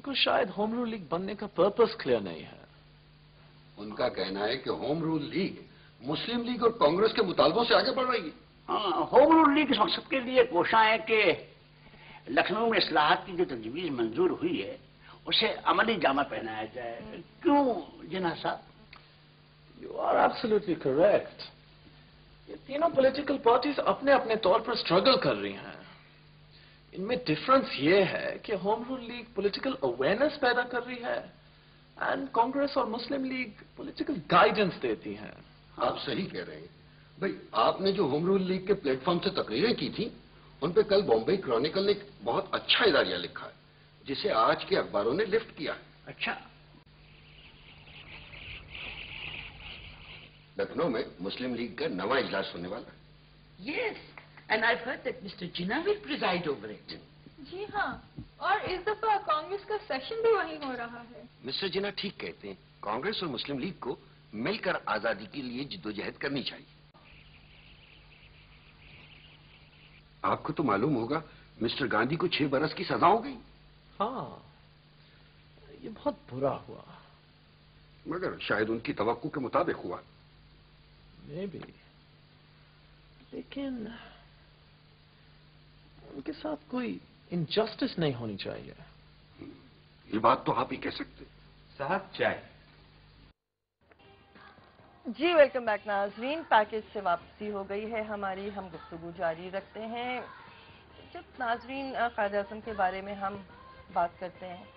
उनको शायद home rule league बनने का पर्पस क्लियर नहीं है। उनका कहना है कि होम रूल लीग मुस्लिम लीग और कांग्रेस के मुतालबों से आगे बढ़ रही है। हाँ, होम रूल लीग इस मकसद के लिए कोशा है कि लखनऊ में इस्लाहात की जो तजवीज़ मंजूर हुई है उसे अमली जामा पहनाया जाए। क्यों जिन्ना साहब? You are absolutely correct. ये तीनों पॉलिटिकल पार्टीज अपने अपने तौर पर स्ट्रगल कर रही हैं। इनमें डिफरेंस ये है कि home rule league political awareness पैदा कर रही है एंड कांग्रेस और मुस्लिम लीग पॉलिटिकल गाइडेंस देती हैं। आप सही कह रहे हैं भाई। आपने जो होम रूल लीग के प्लेटफॉर्म से तकरीरें की थी उन पे कल बॉम्बे क्रॉनिकल ने एक बहुत अच्छा इदारिया लिखा है जिसे आज के अखबारों ने लिफ्ट किया है। अच्छा, लखनऊ में मुस्लिम लीग का नवा इजलास होने वाला है। yes, and I've heard that Mr. Jinnah will preside over it. जी हाँ, और इस दफा कांग्रेस का सेशन भी वहीं हो रहा है। मिस्टर जिन्ना ठीक कहते हैं। कांग्रेस और मुस्लिम लीग को मिलकर आजादी के लिए जिद्दोजहद करनी चाहिए। आपको तो मालूम होगा मिस्टर गांधी को 6 बरस की सजा हो गई। हाँ, ये बहुत बुरा हुआ। मगर शायद उनकी तवक्को के मुताबिक हुआ। Maybe. लेकिन उनके साथ कोई इनजस्टिस नहीं होनी चाहिए। ये बात तो आप ही कह सकते। साहब चाय। जी वेलकम बैक नाजरीन। पैकेज से वापसी हो गई है हमारी, हम गुफ्तगू जारी रखते हैं। जब नाजरीन कायद-ए-आज़म के बारे में हम बात करते हैं,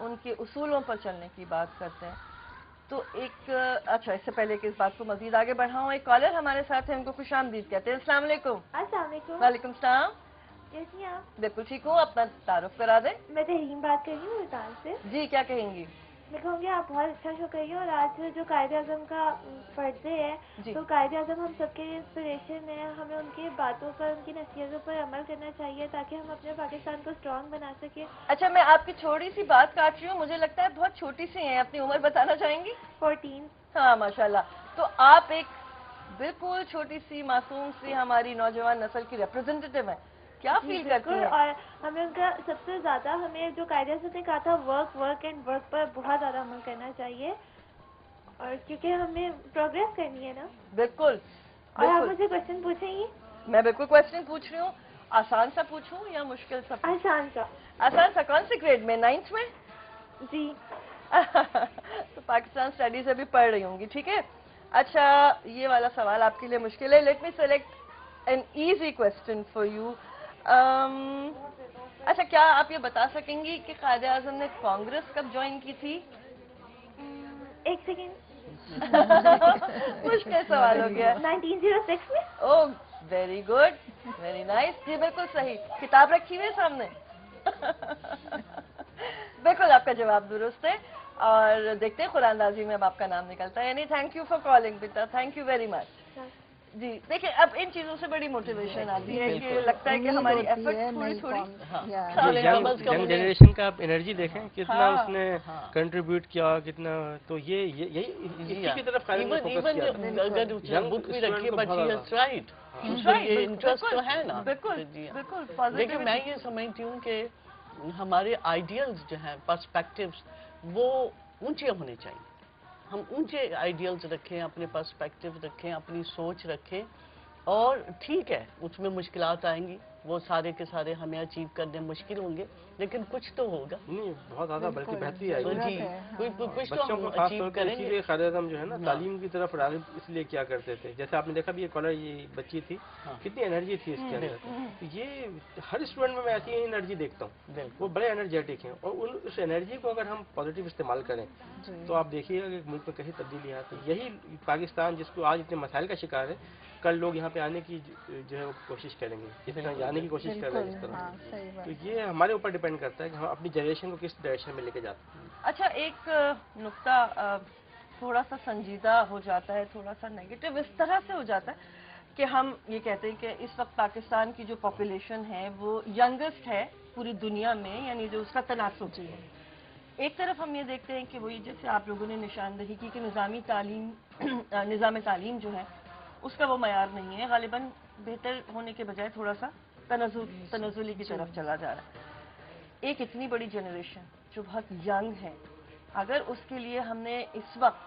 उनके उसूलों पर चलने की बात करते हैं, तो एक अच्छा, इससे पहले कि इस बात को मजीद आगे बढ़ाऊं, एक कॉलर हमारे साथ है, उनको खुशामदीद कहते हैं। अस्सलाम वालेकुम। अस्सलाम वालेकुम। वालेकुम सलाम। कैसी हैं आप? बिल्कुल ठीक हूँ, अपना तारुफ करा दें। मैं तहरीम बात कर रही हूँ मुल्तान से। जी क्या कहेंगी? मैं कहूँगी आप बहुत अच्छा शो करिए और आज जो कायद-ए-आज़म का बर्थडे है तो कायद-ए-आज़म हम सबके इंस्पिरेशन है। हमें उनकी बातों पर, उनकी नसीहतों पर अमल करना चाहिए ताकि हम अपने पाकिस्तान को स्ट्रॉन्ग बना सके। अच्छा, मैं आपकी छोटी सी बात काट रही हूँ, मुझे लगता है बहुत छोटी सी हैं, अपनी उम्र बताना चाहेंगी? 14। हाँ माशाल्लाह। तो आप एक बिल्कुल छोटी सी मासूम सी हमारी नौजवान नस्ल की रिप्रेजेंटेटिव है, क्या फील करती हैं? और हमें उनका सबसे ज्यादा, हमें जो कायद-ए-आज़म ने कहा था वर्क एंड वर्क पर बहुत ज्यादा अमल करना चाहिए, और क्योंकि हमें प्रोग्रेस करनी है ना। बिल्कुल। और आप मुझे क्वेश्चन पूछेंगी? मैं बिल्कुल क्वेश्चन पूछ रही हूँ। आसान सा पूछूं या मुश्किल सा? आसान सा। आसान सा। कौन से ग्रेड में? 9th में? जी। तो पाकिस्तान स्टडीज अभी पढ़ रही होंगी, ठीक है। अच्छा, ये वाला सवाल आपके लिए मुश्किल है। Let me select an easy question for you. अच्छा, क्या आप ये बता सकेंगी कि कायद-ए-आज़म ने कांग्रेस कब ज्वाइन की थी? एक सेकेंड। मुश्किल सवाल हो गया। 1906 में। Oh very good, very nice. जी बिल्कुल सही। किताब रखी हुई है सामने। बिल्कुल आपका जवाब दुरुस्त है। और देखते हैं कुरानदाजी में अब आपका नाम निकलता है। यानी थैंक यू फॉर कॉलिंग बेटा, थैंक यू वेरी मच। जी देखिए, अब इन चीजों से बड़ी मोटिवेशन आती है कि लगता है कि हमारी एफर्ट थोड़ी यंग जनरेशन का आप एनर्जी देखें कितना उसने कंट्रीब्यूट किया, कितना। तो ये यही इसी की तरफ बुक भी रखी बच्ची इंटरेस्ट तो है ना। बिल्कुल बिल्कुल। लेकिन मैं ये समझती हूँ कि हमारे आइडियल्स जो हैं, पर्सपेक्टिव्स, वो ऊंचे होने चाहिए। हम ऊंचे आइडियल्स रखें, अपने पर्सपेक्टिव रखें, अपनी सोच रखें, और ठीक है उसमें मुश्किलात आएंगी, वो सारे के सारे हमें अचीव करने मुश्किल होंगे, लेकिन कुछ तो होगा। नहीं, बहुत ज्यादा बल्कि बेहतरी आएगी। जी, कुछ तो हम खास अचीव तौर पर करेंगे। इसीलिए कायद-ए-आज़म जो है ना तालीम की तरफ राग़िब इसलिए क्या करते थे। जैसे आपने देखा भी ये कॉलर, ये बच्ची थी, कितनी एनर्जी थी इसके अंदर। ये हर स्टूडेंट में मैं ऐसी ही एनर्जी देखता हूँ, वो बड़े एनर्जेटिक हैं, और उस एनर्जी को अगर हम पॉजिटिव इस्तेमाल करें तो आप देखिएगा कि मुल्क में कहीं तब्दीली आती है। यही पाकिस्तान जिसको आज इतने मसाइल का शिकार है, कल लोग यहाँ पे आने की जो है वो कोशिश करेंगे, जितना जाने की कोशिश कर रहे हैं इस तरह। तो ये हमारे ऊपर डिपेंड करता है कि हम अपनी जनरेशन को किस डायरेक्शन में लेके जाते हैं। अच्छा, एक नुक्ता थोड़ा सा संजीदा हो जाता है, थोड़ा सा नेगेटिव इस तरह से हो जाता है कि हम ये कहते हैं कि इस वक्त पाकिस्तान की जो पॉपुलेशन है वो यंगेस्ट है पूरी दुनिया में, यानी जो उसका तनासुब है। एक तरफ हम ये देखते हैं कि वही जैसे आप लोगों ने निशानदही की कि निज़ाम तालीम जो है उसका वो मयार नहीं है, गालिबन बेहतर होने के बजाय थोड़ा सा तनज़ुली की तरफ चला जा रहा है। एक इतनी बड़ी जनरेशन جو بہت ینگ ہے، اگر اس کے لیے ہم نے اس وقت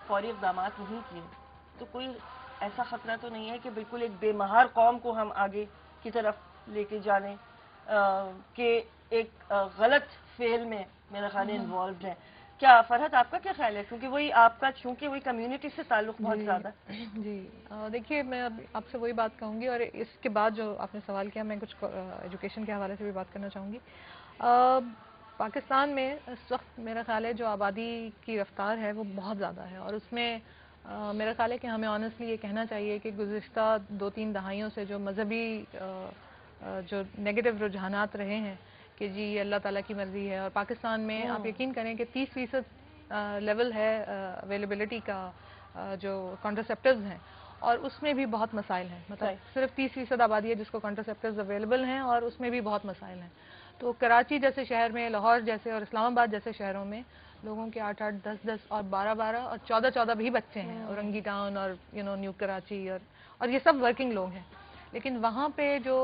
فوری اقدامات نہیں کیے تو کوئی ایسا خطرہ تو نہیں ہے کہ بالکل ایک بے مہار قوم کو ہم آگے کی طرف لے کے جانے کہ ایک غلط فعل میں میرا خیال ہے انوالوڈ ہے. کیا فرحت آپ کا کیا خیال ہے؟ کیونکہ وہی آپ کا چونکہ وہی کمیونٹی سے تعلق بہت زیادہ ہے. جی دیکھیے میں آپ سے وہی بات کہوں گی، اور اس کے بعد جو آپ نے سوال کیا میں کچھ ایجوکیشن کے حوالے سے بھی بات کرنا چاہوں گی. پاکستان میں اس وقت میرا خیال ہے جو آبادی کی رفتار ہے وہ بہت زیادہ ہے، اور اس میں میرا خیال ہے کہ ہمیں آنیسٹلی یہ کہنا چاہیے کہ گزشتہ 2-3 دہائیوں سے جو مذہبی جو نیگیٹو رجحانات رہے ہیں کہ جی یہ اللہ تعالیٰ کی مرضی ہے، اور پاکستان میں آپ یقین کریں کہ 30% لیول ہے اویلیبلٹی کا جو کانٹرسیپٹیوز ہیں، اور اس میں بھی بہت مسائل ہیں. مطلب صرف 30% آبادی ہے جس کو کانٹرسیپٹیوز اویلیبل ہیں، اور اس میں بھی بہت مسائل ہیں. تو کراچی جیسے شہر میں، لاہور جیسے اور اسلام آباد جیسے شہروں میں لوگوں کے 8-8, 10-10 اور 12-12 اور 14-14 بھی بچے ہیں، اورنگی ٹاؤن اور نیو کراچی اور یہ سب ورکنگ لوگ ہیں. لیکن وہاں پہ جو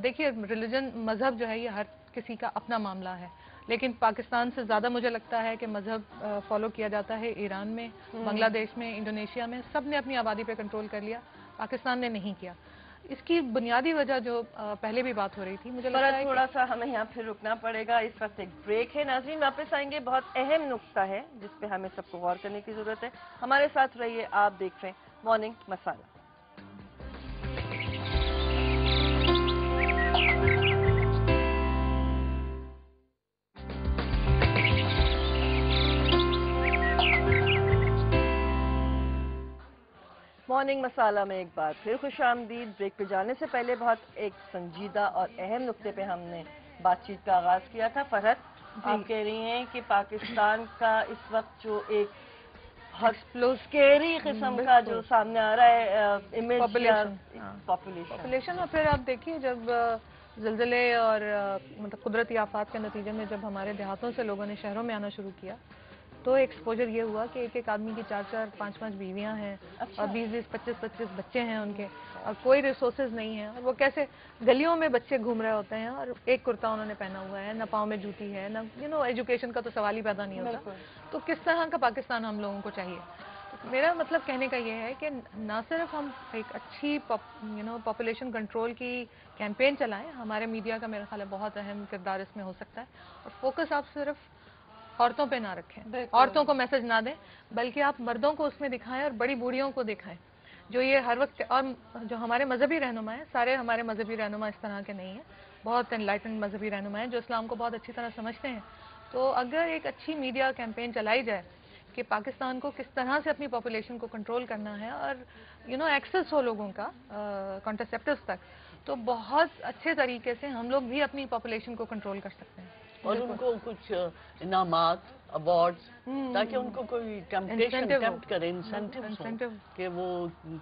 دیکھیے ریلیجن مذہب جو ہے یہ ہر کسی کا اپنا معاملہ ہے، لیکن پاکستان سے زیادہ مجھے لگتا ہے کہ مذہب فالو کیا جاتا ہے ایران میں، بنگلہ دیش میں، انڈونیشیا میں. سب نے اپنی آبادی پہ کنٹرول کر لیا، پاکستان نے نہیں کیا. اس کی بنیادی وجہ جو پہلے بھی بات ہو رہی تھی، مجھے لگتا ہے تھوڑا سا ہمیں یہاں پھر رکنا پڑے گا. اس وقت ایک بریک ہے. ناظرین واپس آئیں گے. بہت اہم نقطہ ہے جس پہ ہمیں سب کو غور کرنے کی ضرورت ہے. ہمارے ساتھ رہیے. آپ دیکھ رہے ہیں مارننگ مسالہ. مارننگ مسالہ میں ایک بار پھر خوش آمدید. بریک پہ جانے سے پہلے بہت ایک سنجیدہ اور اہم نقطے پہ ہم نے بات چیت کا آغاز کیا تھا. فرحت آپ کہہ رہی ہیں کہ پاکستان کا اس وقت جو ایک بہت اسکیری قسم کا جو سامنے آ رہا ہے امیج پاپولیشن. اور پھر آپ دیکھیے جب زلزلے اور مطلب قدرتی آفات کے نتیجے میں جب ہمارے دیہاتوں سے لوگوں نے شہروں میں آنا شروع کیا تو ایکسپوجر یہ ہوا کہ ایک آدمی کی 4-4, 5-5 بیویاں ہیں اور 20-20, 25-25 بچے ہیں ان کے, اور کوئی ریسورسز نہیں ہیں, اور وہ کیسے گلیوں میں بچے گھوم رہے ہوتے ہیں اور ایک کرتا انہوں نے پہنا ہوا ہے, نہ پاؤں میں جوتی ہے, نہ ایجوکیشن کا تو سوال ہی پیدا نہیں ہوتا. تو کس طرح کا پاکستان ہم لوگوں کو چاہیے؟ میرا مطلب کہنے کا یہ ہے کہ نہ صرف ہم ایک اچھی پاپولیشن کنٹرول کی کیمپین چلائیں, ہمارے میڈیا کا میرا خیال ہے بہت اہم کردار اس میں ہو سکتا ہے, اور فوکس آپ صرف عورتوں پہ نہ رکھیں, عورتوں کو میسج نہ دیں, بلکہ آپ مردوں کو اس میں دکھائیں اور بڑی بوڑھیوں کو دکھائیں جو یہ ہر وقت. اور جو ہمارے مذہبی رہنما ہیں, سارے ہمارے مذہبی رہنما اس طرح کے نہیں ہیں, بہت انلائٹنڈ مذہبی رہنما ہیں جو اسلام کو بہت اچھی طرح سمجھتے ہیں. تو اگر ایک اچھی میڈیا کیمپین چلائی جائے کہ پاکستان کو کس طرح سے اپنی پاپولیشن کو کنٹرول کرنا ہے اور ایکسس ہو لوگوں کا کانٹرسیپٹیوز تک, تو بہت اچھے طریقے سے ہم لوگ بھی اپنی پاپولیشن کو کنٹرول کر سکتے ہیں. اور ان کو کچھ انعامات, ایوارڈز, تاکہ ان کو کوئی ٹیمپٹ کرے, انسینٹیو کہ وہ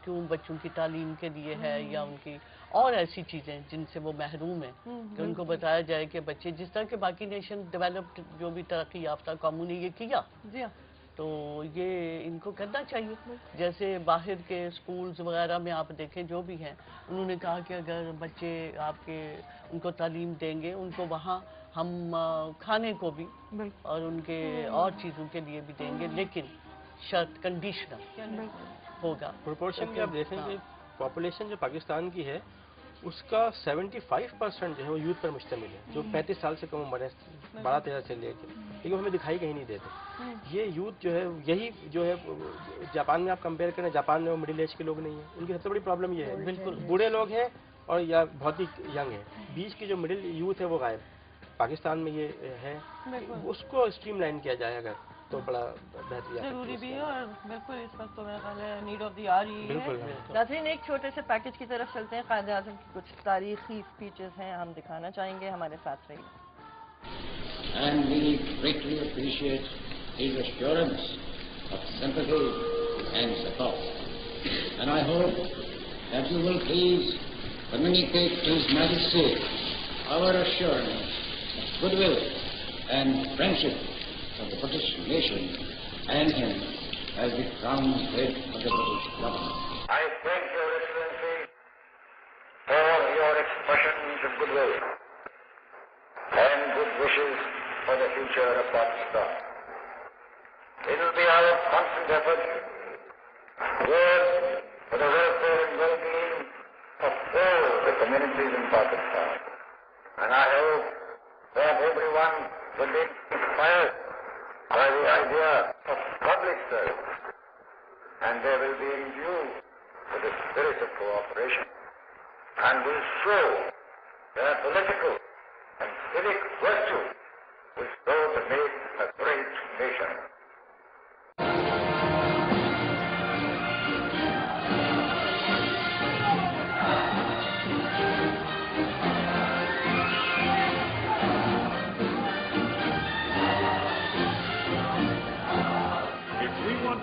کیوں بچوں کی تعلیم کے لیے ہے یا ان کی اور ایسی چیزیں جن سے وہ محروم ہیں, کہ ان کو بتایا جائے کہ بچے جس طرح کے باقی نیشن ڈیولپڈ جو بھی ترقی یافتہ قوموں نے یہ کیا, تو یہ ان کو کرنا چاہیے. جیسے باہر کے سکولز وغیرہ میں آپ دیکھیں جو بھی ہیں, انہوں نے کہا کہ اگر بچے آپ کے ان کو تعلیم دیں گے, ان کو وہاں ہم کھانے کو بھی اور ان کے اور چیزوں کے لیے بھی دیں گے, لیکن شرط کنڈیشنل ہوگا. پروپورشن میں آپ دیکھیں کہ پاپولیشن جو پاکستان کی ہے اس کا 75% جو ہے وہ یوتھ پر مشتمل ہے, جو 35 سال سے کم عمر ہے, 12-13 سے لے کے, لیکن ہمیں دکھائی کہیں نہیں دیتے. یہ یوتھ جو ہے یہی جو ہے جاپان میں آپ کمپیئر کریں, جاپان میں وہ مڈل ایج کے لوگ نہیں ہیں, ان کی سب سے بڑی پرابلم یہ ہے بالکل بوڑھے لوگ ہیں اور یا بہت ہی ینگ ہیں, بیچ کی جو مڈل یوتھ ہے وہ غائب. پاکستان میں یہ ہے, اس کو اسٹریم لائن کیا جائے اگر تو بڑا بہتر ضروری بھی ہے, اور بالکل اس وقت تو میرا خیال ہے نیڈ آف دی آر ہی ہے. ناظرین ایک چھوٹے سے پیکج کی طرف چلتے ہیں. قائد اعظم کی کچھ تاریخی اسپیچز ہیں, ہم دکھانا چاہیں گے, ہمارے ساتھ رہیے. And we greatly appreciate his assurance of sympathy and support. And I hope that you will please communicate to His Majesty our assurance of goodwill and friendship of the British nation and him as the crown head of the British government. I thank Your Excellency for your expressions of goodwill and good wishes for the future of Pakistan. It will be our constant effort to work for the welfare and well-being of all the communities in Pakistan. And I hope that everyone will be inspired by the idea of public service, and they will be imbued with the spirit of cooperation, and will show their political and civic virtue which go to make a great nation.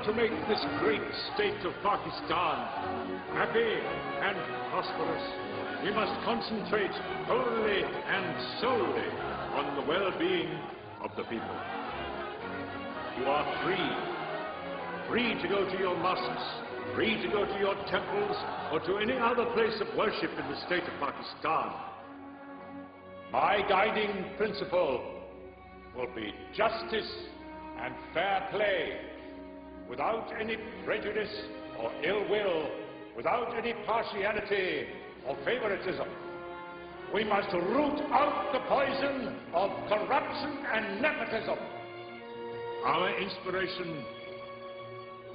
To make this great state of Pakistan happy and prosperous, we must concentrate wholly and solely on the well-being of the people. You are free to go to your mosques, free to go to your temples, or to any other place of worship in the state of Pakistan. My guiding principle will be justice and fair play, without any prejudice or ill will, without any partiality or favoritism. We must root out the poison of corruption and nepotism. Our inspiration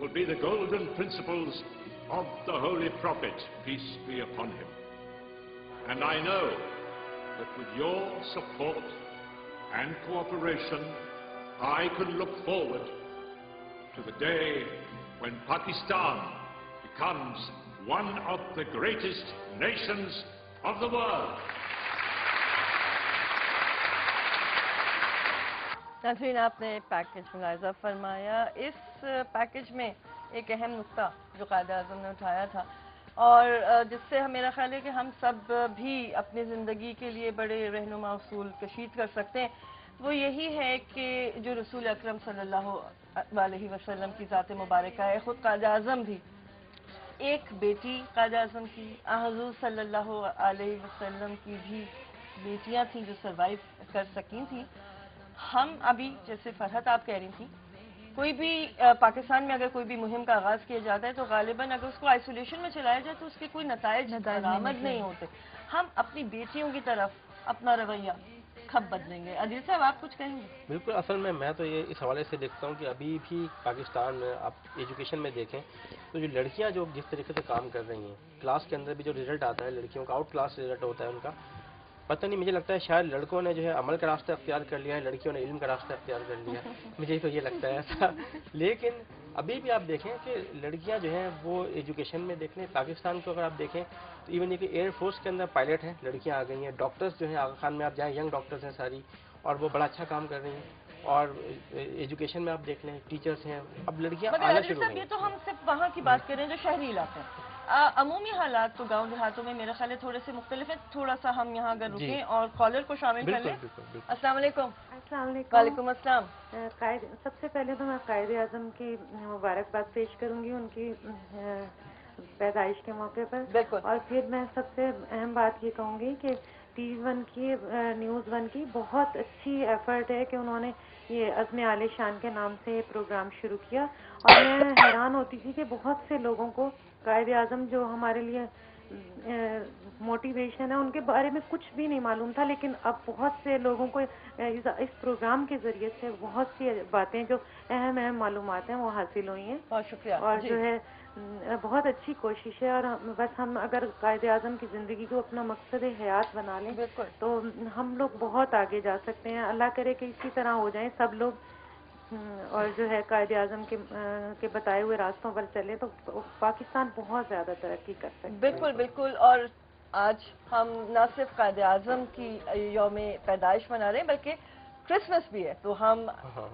will be the golden principles of the Holy Prophet, peace be upon him. And I know that with your support and cooperation, I can look forward to the day when Pakistan becomes one of the greatest nations of the world. नाज़रीन, आपने package मुलाहिज़ा फरमाया। इस package में एक अहम नुक्ता जो कायद-ए-आज़म ने उठाया था और जिससे मेरा ख्याल है कि हम सब भी अपनी ज़िंदगी के लिए बड़े रहनुमा उसूल कशीद कर सकते हैं, वो यही है कि जो रसूल अकरम सल्लल्लाहु अलैहि वसल्लम की ज़ात मुबारका है, ख़ुद कायद-ए-आज़म भी एक बेटी कायद-ए-आज़म की, हुज़ूर सल्लल्लाहु अलैहि वसल्लम की भी बेटियां थीं जो सरवाइव कर सकी थी। हम अभी जैसे फरहत आप कह रही थी, कोई भी पाकिस्तान में अगर कोई भी मुहिम का आगाज़ किया जाता है तो गालिबन अगर उसको आइसोलेशन में चलाया जाए तो उसके कोई नताइज बरामद नहीं होते। हम अपनी बेटियों की तरफ अपना रवैया कब बदलेंगे? अदिल साहब, आप कुछ कहेंगे? बिल्कुल, असल में मैं तो ये इस हवाले से देखता हूँ कि अभी भी पाकिस्तान में आप एजुकेशन में देखें तो जो लड़कियाँ जो जिस तरीके से काम कर रही हैं, क्लास के अंदर भी जो रिजल्ट आता है लड़कियों का आउट क्लास रिजल्ट होता है उनका, पता नहीं, मुझे लगता है शायद लड़कों ने जो है अमल का रास्ता अख्तियार कर लिया है, लड़कियों ने इल्म का रास्ता अख्तियार कर लिया है, मुझे तो ये लगता है ऐसा। लेकिन अभी भी आप देखें कि लड़कियां जो हैं वो एजुकेशन में देख लें, पाकिस्तान को अगर आप देखें तो इवन ये कि एयर फोर्स के अंदर पायलट हैं, लड़कियां आ गई हैं, डॉक्टर्स जो हैं आगा खान में आप जाएँ यंग डॉक्टर्स हैं सारी, और वो बड़ा अच्छा काम कर रही हैं। और एजुकेशन में आप देख लें टीचर्स हैं, अब लड़कियां आना शुरू हो गई। ये तो हम सिर्फ वहाँ की बात करें जो शहरी इलाके हैं, अमूमी हालात तो गांव देहातों में मेरा ख्याल है थोड़े से मुख्तलिफ है। थोड़ा सा हम यहाँ अगर रुकें और कॉलर को शामिल कर लें। अस्सलाम वालेकुम। वालेकुम अस्सलाम। सबसे पहले तो मैं कायद-ए-आज़म की मुबारकबाद पेश करूंगी उनकी पैदाइश के मौके पर, और फिर मैं सबसे अहम बात ये कहूँगी कि TV1 की न्यूज़ 1 की बहुत अच्छी एफर्ट है कि उन्होंने ये अज़्म आले शान के नाम से प्रोग्राम शुरू किया, और मैं हैरान होती थी कि बहुत से लोगों को कायद-ए-आज़म जो हमारे लिए मोटिवेशन है उनके बारे में कुछ भी नहीं मालूम था, लेकिन अब बहुत से लोगों को इस प्रोग्राम के ज़रिए से बहुत सी बातें जो अहम मालूमात हैं वो हासिल हुई हैं। बहुत शुक्रिया। और जो है बहुत अच्छी कोशिश है, और बस हम अगर कायद-ए-आज़म की ज़िंदगी को अपना मकसद हयात बना लें तो हम लोग बहुत आगे जा सकते हैं। अल्लाह करे कि इसी तरह हो जाए सब लोग, और जो है कायद-ए-आज़म के बताए हुए रास्तों पर चले तो पाकिस्तान बहुत ज़्यादा तरक्की कर सकता है। बिल्कुल बिल्कुल। और आज हम न सिर्फ कायद-ए-आज़म की यौम पैदाइश मना रहे हैं बल्कि क्रिसमस भी है, तो हम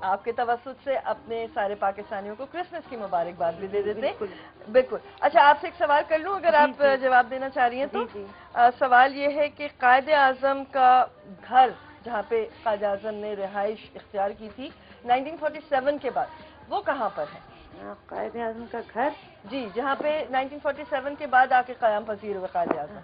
आपके तवस्सुत से अपने सारे पाकिस्तानियों को क्रिसमस की मुबारकबाद भी दे देते हैं। बिल्कुल। अच्छा, आपसे एक सवाल कर लूँ अगर आप जवाब देना चाह रही हैं तो? सवाल ये है कि कायद-ए-आज़म का घर जहाँ पे कायद-ए-आज़म ने रिहाइश इख्तियार की थी 1947 के बाद, वो कहाँ पर है? कायद-ए-आज़म का घर? जी, जहाँ पे 1947 के बाद आके क़याम पज़ीर हुए कायद-ए-आज़म।